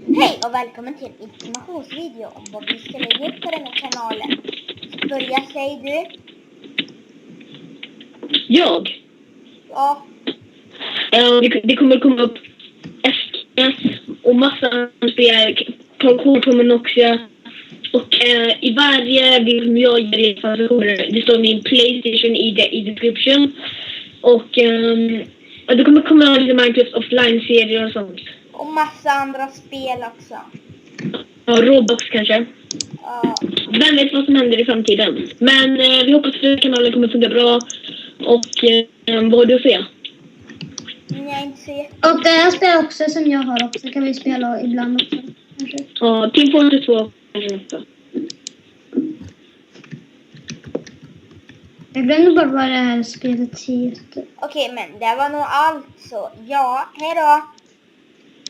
Hej och välkommen till informationsvideo om vad vi ska lägga upp på den här kanalen. Börja, säg du. Jag? Ja. Det kommer komma upp FPS och massa andra spel. Parkour kommer också. Och i varje video som jag gör i fall så kommer det står min PlayStation i description. Och det kommer komma lite Minecraft offline-serier och sånt. Och massa andra spel också. Ja, Roblox kanske. Ja. Vem vet vad som händer i framtiden. Men vi hoppas att kanalen kommer funka bra. Och vad har du att säga? Jag inte ser. Och det här spelar också som jag har också. Kan vi spela ibland också. Kanske. Ja, Team 42 kanske nästa. Jag glömde bara vad det här spelet heter. Okej, men det var nog allt så. Ja, hej då.